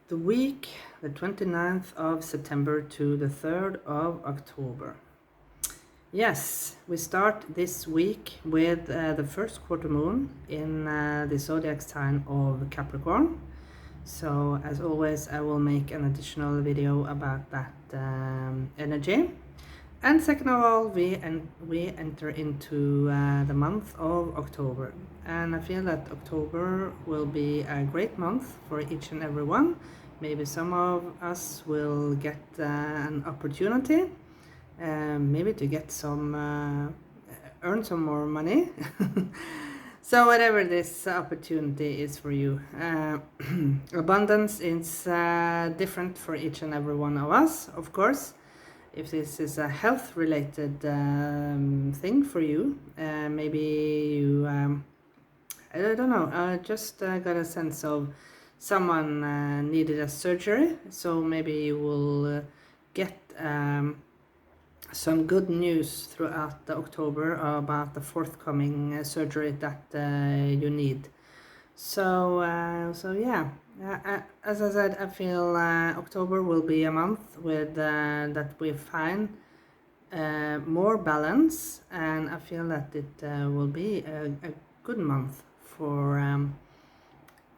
the week, the 29th of September to the 3rd of October. Yes, we start this week with the first quarter moon in the zodiac sign of Capricorn. So as always, I will make an additional video about that energy. And second of all, we enter into the month of October. And I feel that October will be a great month for each and every one. Maybe some of us will get an opportunity, maybe to get some, earn some more money. So whatever this opportunity is for you, abundance is different for each and every one of us, of course. If this is a health related thing for you, maybe you, I don't know, I just got a sense of someone needed a surgery, so maybe you will get some good news throughout the October about the forthcoming surgery that you need. So yeah, as I said, I feel October will be a month with that we find more balance, and I feel that it will be a good month for,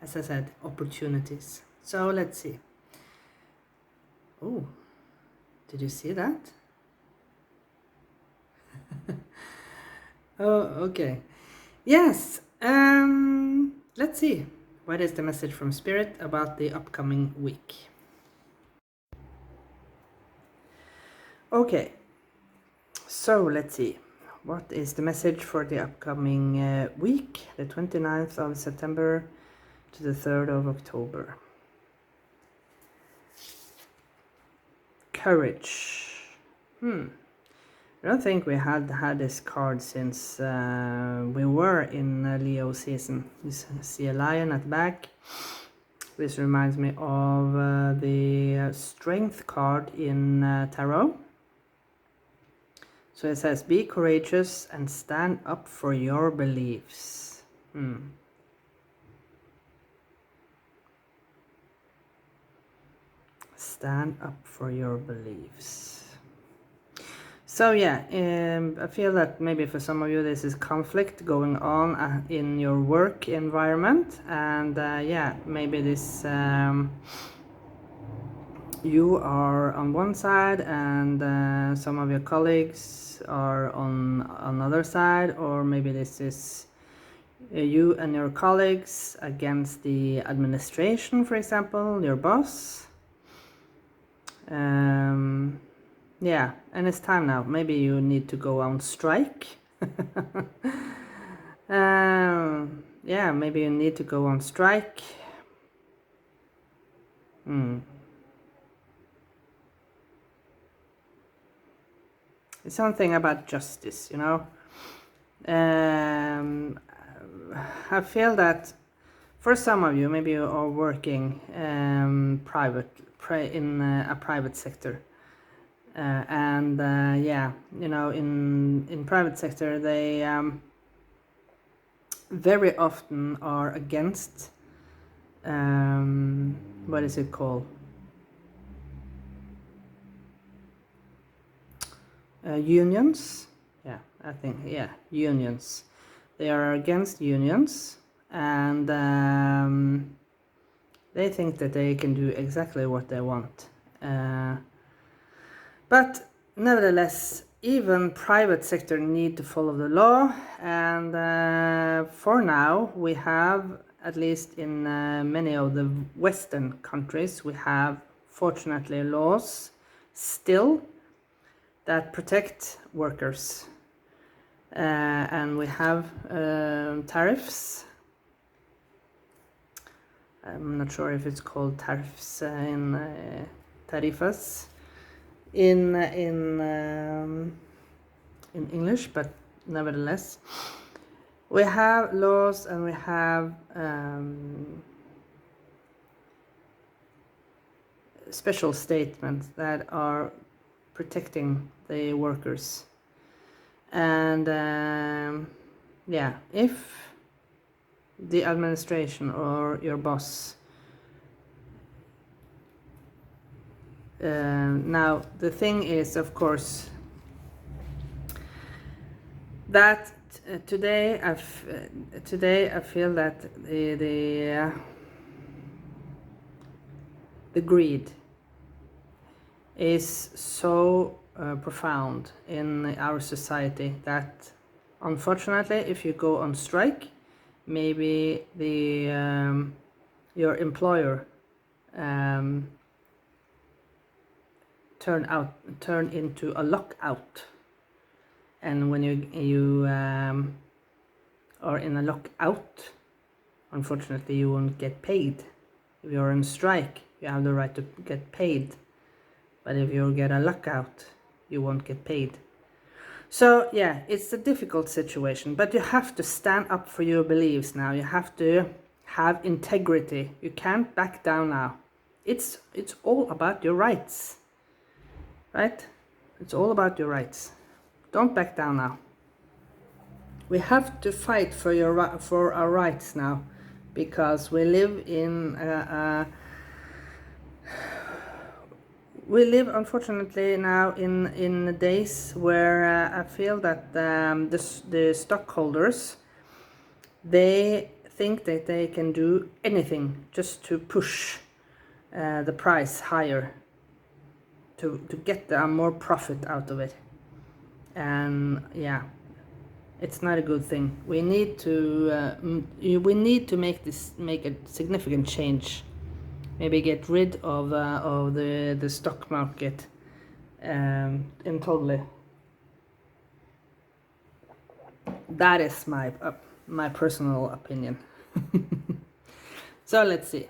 as I said, opportunities. So let's see. Oh, did you see that? Oh, okay. Yes. Let's see. What is the message from Spirit about the upcoming week? Okay. So let's see. What is the message for the upcoming week, the 29th of September to the 3rd of October? Courage. I don't think we had this card since we were in Leo season. You see a lion at the back. This reminds me of the strength card in tarot. So it says, be courageous and stand up for your beliefs. Stand up for your beliefs. So yeah, I feel that maybe for some of you this is conflict going on in your work environment, and yeah, maybe this you are on one side and some of your colleagues are on another side, or maybe this is you and your colleagues against the administration, for example, your boss. Yeah, and it's time now. Maybe you need to go on strike. Yeah, maybe you need to go on strike. It's something about justice, you know. I feel that for some of you, maybe you are working in a private sector. And yeah, you know, in private sector, they very often are against, what is it called? Unions. Yeah, I think, yeah, unions. They are against unions, and they think that they can do exactly what they want. But nevertheless, even private sector need to follow the law, and for now we have, at least in many of the Western countries, we have fortunately laws still that protect workers, and we have tariffs. I'm not sure if it's called tariffs in tarifas in English, but nevertheless, we have laws and we have special statements that are protecting the workers. And yeah, if the administration or your boss Now the thing is, of course, that today I feel that the greed is so profound in our society that, unfortunately, if you go on strike, maybe your employer turn into a lockout, and when you are in a lockout, unfortunately, you won't get paid. If you're on strike, you have the right to get paid, but if you get a lockout, you won't get paid. So yeah, it's a difficult situation, but you have to stand up for your beliefs now. You have to have integrity. You can't back down now. It's all about your rights, right? It's all about your rights. Don't back down now. We have to fight for our rights now, because we live in unfortunately now in days where I feel that the stockholders, they think that they can do anything just to push the price higher, to get more profit out of it. And yeah, it's not a good thing. We need to make a significant change. Maybe get rid of the stock market in totally. That is my personal opinion. So let's see.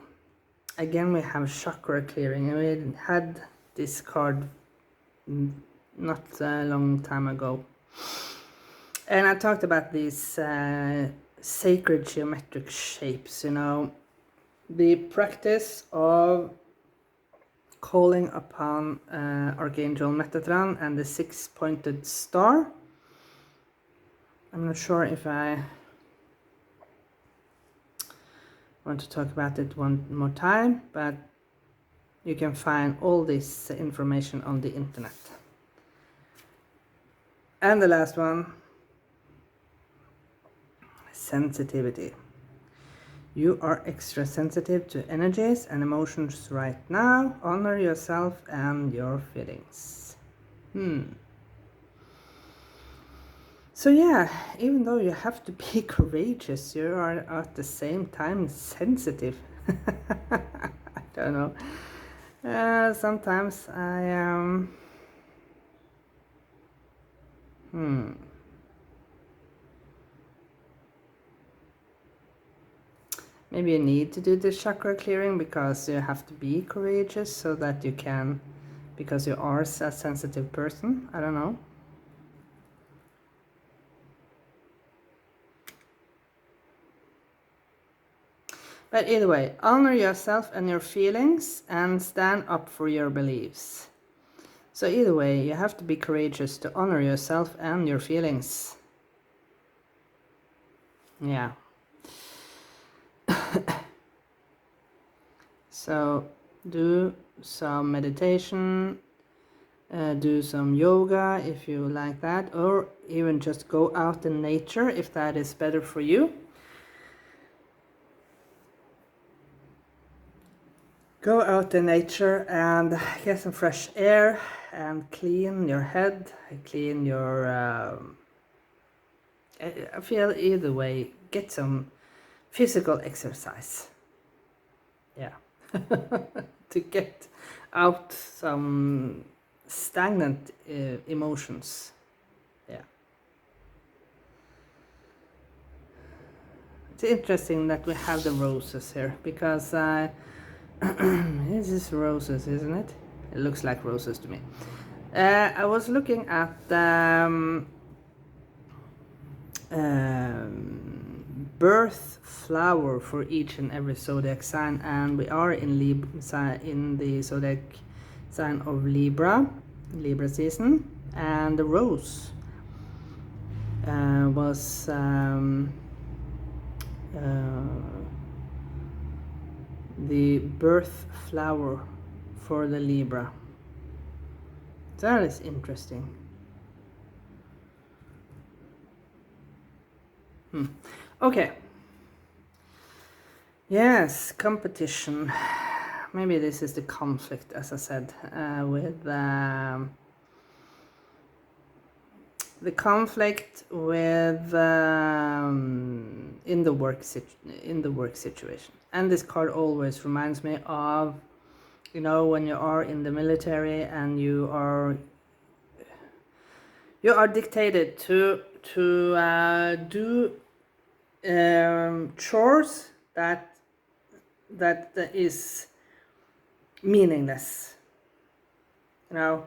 Again, we have chakra clearing. We had this card not a long time ago, and I talked about these sacred geometric shapes. You know, the practice of calling upon Archangel Metatron and the six-pointed star. I'm not sure if I want to talk about it one more time, but you can find all this information on the internet. And the last one, sensitivity. You are extra sensitive to energies and emotions right now. Honor yourself and your feelings. So yeah, even though you have to be courageous, you are at the same time sensitive. I don't know. Sometimes I am... Maybe you need to do the chakra clearing because you have to be courageous so that you can, because you are a sensitive person. I don't know. But either way, honor yourself and your feelings and stand up for your beliefs. So either way, you have to be courageous to honor yourself and your feelings. Yeah. So do some meditation, do some yoga if you like that, or even just go out in nature if that is better for you. Go out in nature and get some fresh air and clean your head, clean your... I feel either way, get some physical exercise. Yeah. To get out some stagnant emotions. Yeah. It's interesting that we have the roses here, because this is roses, isn't it? It looks like roses to me. I was looking at birth flower for each and every zodiac sign, and we are in the zodiac sign of Libra season, and the rose was the birth flower for the Libra That is interesting. Okay. Yes, competition. Maybe this is the conflict, as I said, with the conflict with in the work situation. And this card always reminds me of, you know, when you are in the military and you are dictated to do chores that is meaningless, you know.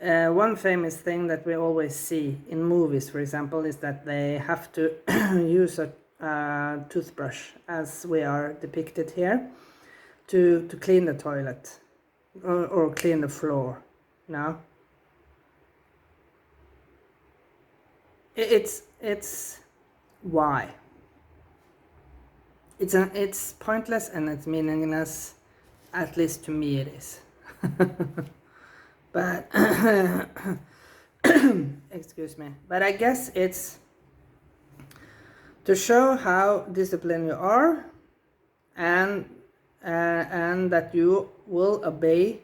One famous thing that we always see in movies, for example, is that they have to use a toothbrush, as we are depicted here, to clean the toilet or clean the floor, you know. It's why? It's pointless and it's meaningless, at least to me it is. But excuse me, but I guess it's to show how disciplined you are, and that you will obey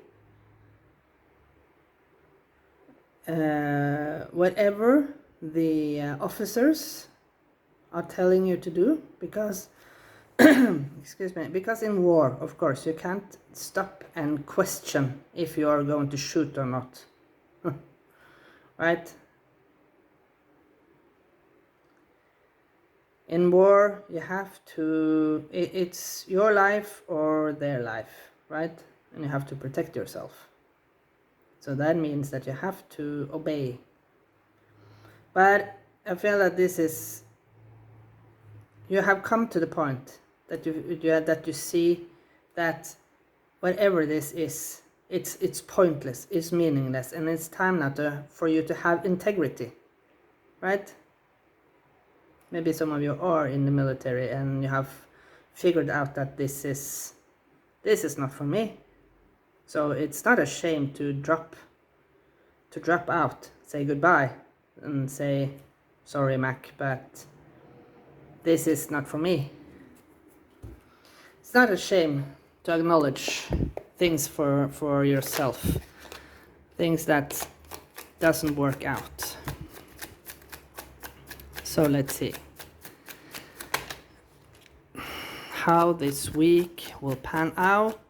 whatever the officers are telling you to do, because excuse me, because in war, of course, you can't stop and question if you are going to shoot or not. Right? In war, you have to, it's your life or their life, right? And you have to protect yourself. So that means that you have to obey. But I feel that this is, you have come to the point that you see that whatever this is, it's pointless, it's meaningless, and it's time now for you to have integrity, right? Maybe some of you are in the military and you have figured out that this is not for me. So it's not a shame to drop out, say goodbye, and say, sorry Mac, but this is not for me. It's not a shame to acknowledge things for yourself, things that doesn't work out. So let's see how this week will pan out.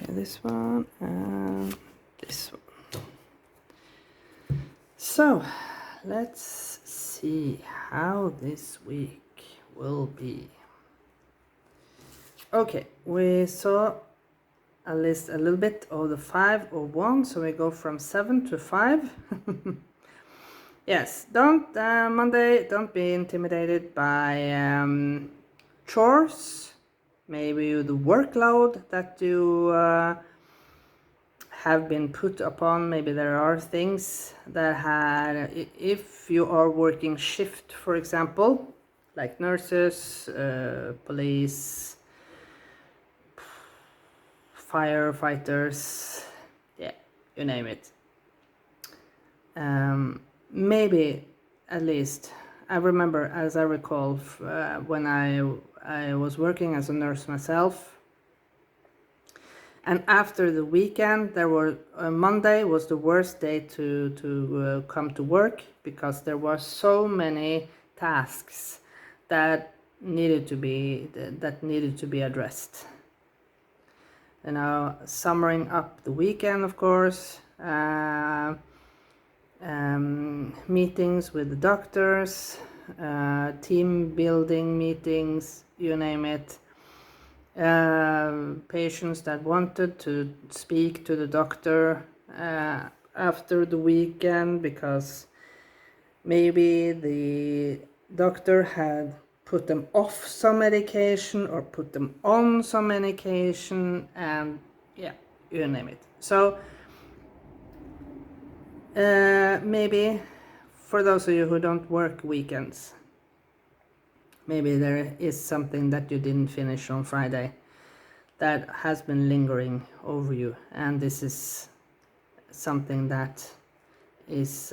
This one and this one. So let's see how this week will be. Okay, we saw a list a little bit of the 5 or 1, so we go from 7 to 5. Yes, Monday, don't be intimidated by chores. Maybe the workload that you have been put upon. Maybe there are things that if you are working shift, for example, like nurses, police, firefighters, yeah, you name it. Maybe at least, I remember, as I recall, when I was working as a nurse myself, and after the weekend, Monday was the worst day to come to work, because there were so many tasks that needed to be addressed. You know, summing up the weekend, of course, meetings with the doctors, team building meetings, you name it. Patients that wanted to speak to the doctor after the weekend, because maybe the doctor had put them off some medication or put them on some medication, and yeah, you name it. So Maybe for those of you who don't work weekends, maybe there is something that you didn't finish on Friday that has been lingering over you, and this is something that is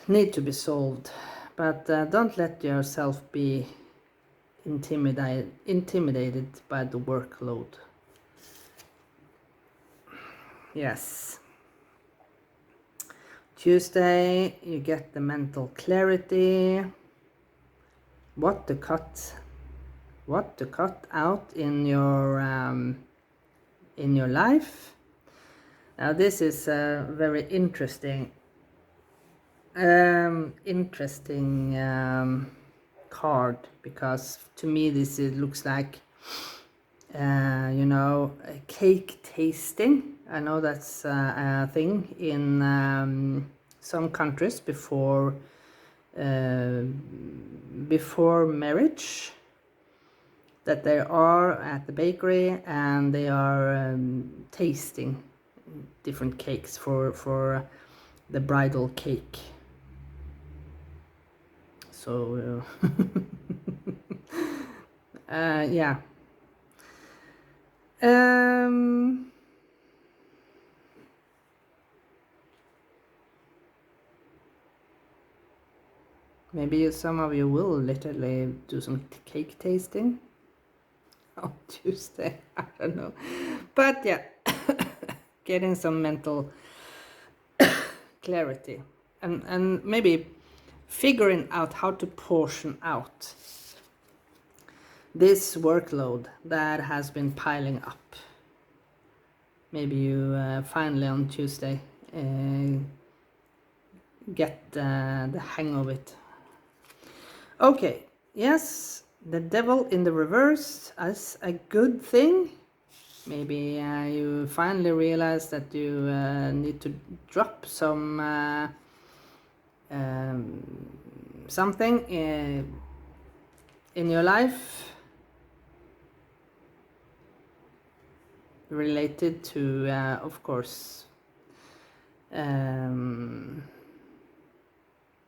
need to be solved. But don't let yourself be intimidated by the workload. Yes. Tuesday, you get the mental clarity, what to cut out in your life. Now this is a very interesting card, because to me this looks like you know, a cake tasting. I know that's a thing in some countries before marriage, that they are at the bakery and they are tasting different cakes for the bridal cake. So yeah. Maybe some of you will literally do some cake tasting on Tuesday. I don't know, but yeah, getting some mental clarity and maybe figuring out how to portion out this workload that has been piling up. Maybe you finally on Tuesday get the hang of it. Okay, yes, the devil in the reverse is a good thing. Maybe you finally realize that you need to drop some something in your life related to, of course,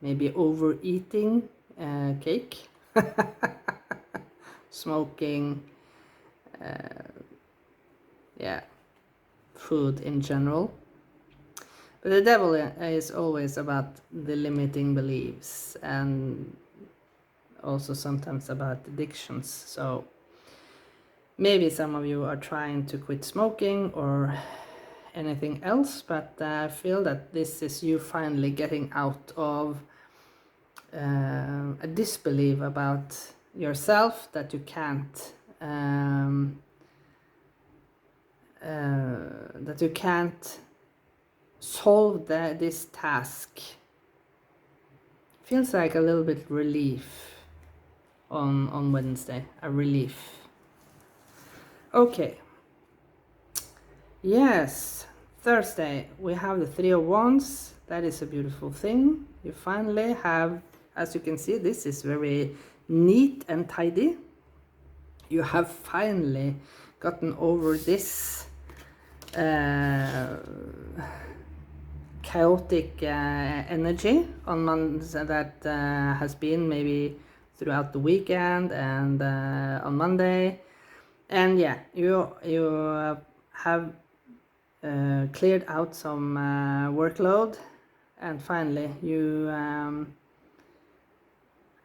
maybe overeating cake, smoking, yeah, food in general. But the devil is always about the limiting beliefs and also sometimes about addictions. So maybe some of you are trying to quit smoking or anything else, but I feel that this is you finally getting out of a disbelief about yourself, that you can't solve this task. Feels like a little bit relief on Wednesday, a relief. Okay. Yes, Thursday we have the Three of Wands. That is a beautiful thing. You finally have, as you can see, this is very neat and tidy. You have finally gotten over this chaotic energy on Monday that has been maybe throughout the weekend and on Monday. And yeah, you have cleared out some workload, and finally you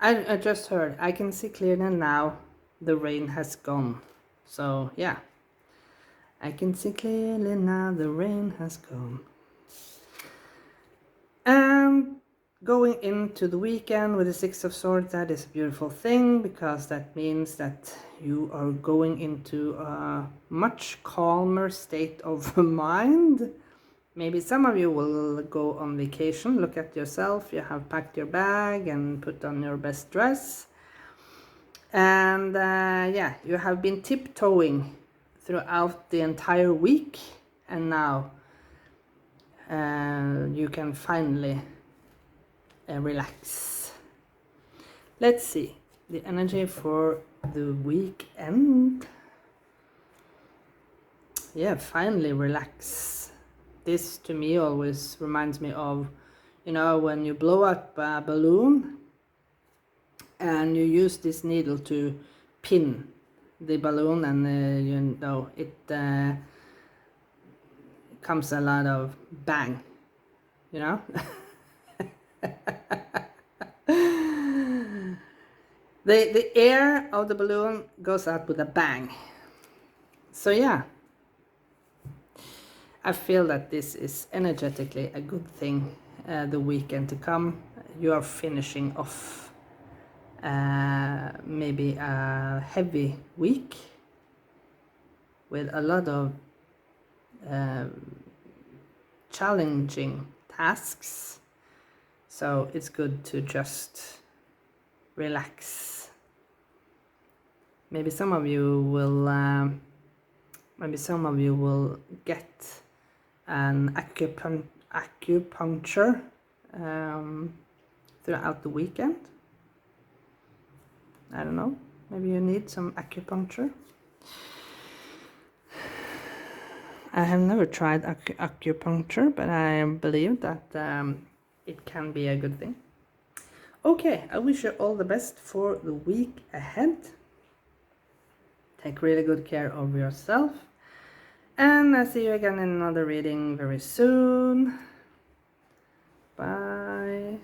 I just heard, I can see clearly now, the rain has gone. So yeah, I can see clearly now, the rain has gone. And going into the weekend with the Six of Swords, that is a beautiful thing, because that means that you are going into a much calmer state of mind. Maybe some of you will go on vacation, look at yourself, you have packed your bag and put on your best dress. And yeah, you have been tiptoeing throughout the entire week, and now you can finally relax. Let's see the energy for the weekend. Yeah, finally relax. this to me always reminds me of, you know, when you blow up a balloon and you use this needle to pin the balloon, and you know it comes a lot of bang, you know. The air of the balloon goes out with a bang. So yeah, I feel that this is energetically a good thing. The weekend to come, you are finishing off maybe a heavy week with a lot of challenging tasks. So it's good to just relax. Maybe some of you will get an acupuncture throughout the weekend. I don't know, maybe you need some acupuncture. I have never tried acupuncture, but I believe that it can be a good thing. Okay, I wish you all the best for the week ahead. Take really good care of yourself. And I'll see you again in another reading very soon. Bye.